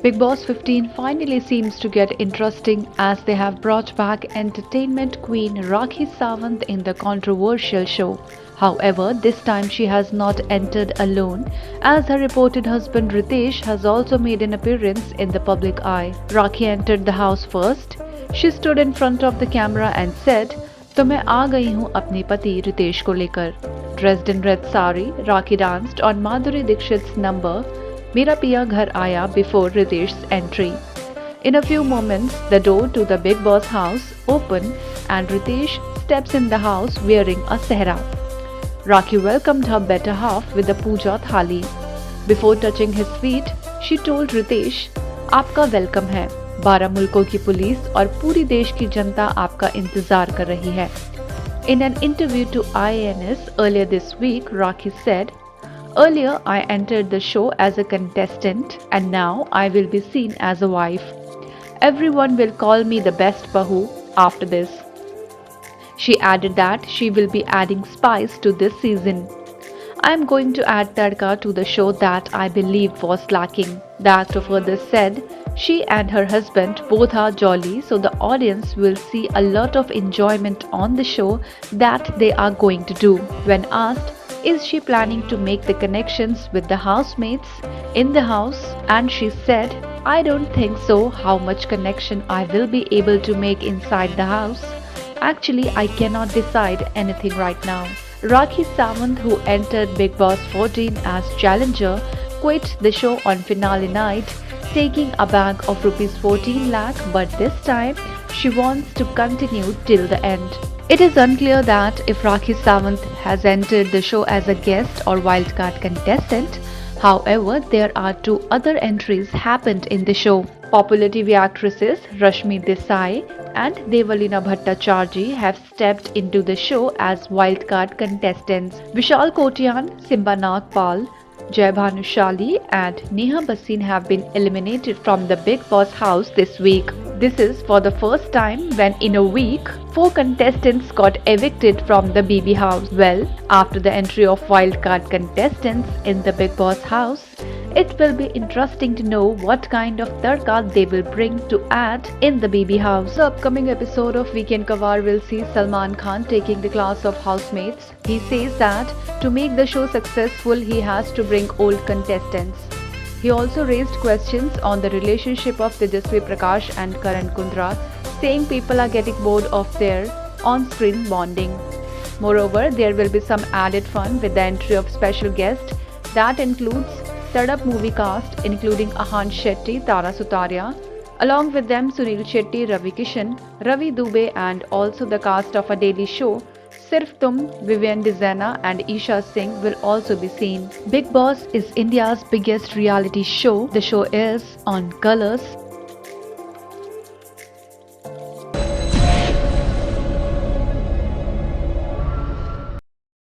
Big Boss 15 finally seems to get interesting as they have brought back entertainment queen Rakhi Sawant in the controversial show. However, this time she has not entered alone, as her reported husband Ritesh has also made an appearance in the public eye. Rakhi entered the house first. She stood in front of the camera and said, "तो मैं आ गई हूँ अपने पति रितेश को लेकर." Dressed in red sari, Rakhi danced on Madhuri Dixit's number "Mera Piya Ghar Aaya" before Ritesh's entry. In a few moments, the door to the Big Boss house opened and Ritesh steps in the house wearing a sehra. Rakhi welcomed her better half with a puja thali. Before touching his feet, she told Ritesh, "आपका welcome है। 12 मुल्कों की police और पूरी देश की जनता आपका इंतजार कर रही है." In an interview to IANS earlier this week, Rakhi said, "Earlier I entered the show as a contestant and now I will be seen as a wife. Everyone will call me the best bahu after this." She added that she will be adding spice to this season. "I am going to add tadka to the show that I believed was lacking." The actor further said she and her husband both are jolly, so the audience will see a lot of enjoyment on the show that they are going to do. When asked, is she planning to make the connections with the housemates in the house, and she said, "I don't think so how much connection I will be able to make inside the house. Actually, I cannot decide anything right now." Rakhi Sawant, who entered Big Boss 14 as challenger, quit the show on finale night, taking a bag of rupees 14 lakh, but this time she wants to continue till the end. It is unclear that if Rakhi Sawant has entered the show as a guest or wildcard contestant. However, there are two other entries happened in the show. Popular TV actresses Rashmi Desai and Devalina Bhattacharjee have stepped into the show as wildcard contestants. Vishal Kotian, Simba Nagpal, Jai Bhanushali and Neha Bhasin have been eliminated from the Big Boss house this week. This is for the first time when in a week, 4 contestants got evicted from the BB house. Well, after the entry of wildcard contestants in the Big Boss house, it will be interesting to know what kind of tadka they will bring to add in the BB house. The upcoming episode of Weekend Kavar will see Salman Khan taking the class of housemates. He says that to make the show successful, he has to bring old contestants. He also raised questions on the relationship of Tejasvi Prakash and Karan Kundra, saying people are getting bored of their on-screen bonding. Moreover, there will be some added fun with the entry of special guests that includes Tadap movie cast including Ahan Shetty, Tara Sutaria, along with them Sunil Shetty, Ravi Kishan, Ravi Dubey and also the cast of A Daily Show, Sirf Tum, Vivian Dizena and Isha Singh will also be seen. Big Boss is India's biggest reality show. The show airs on Colors,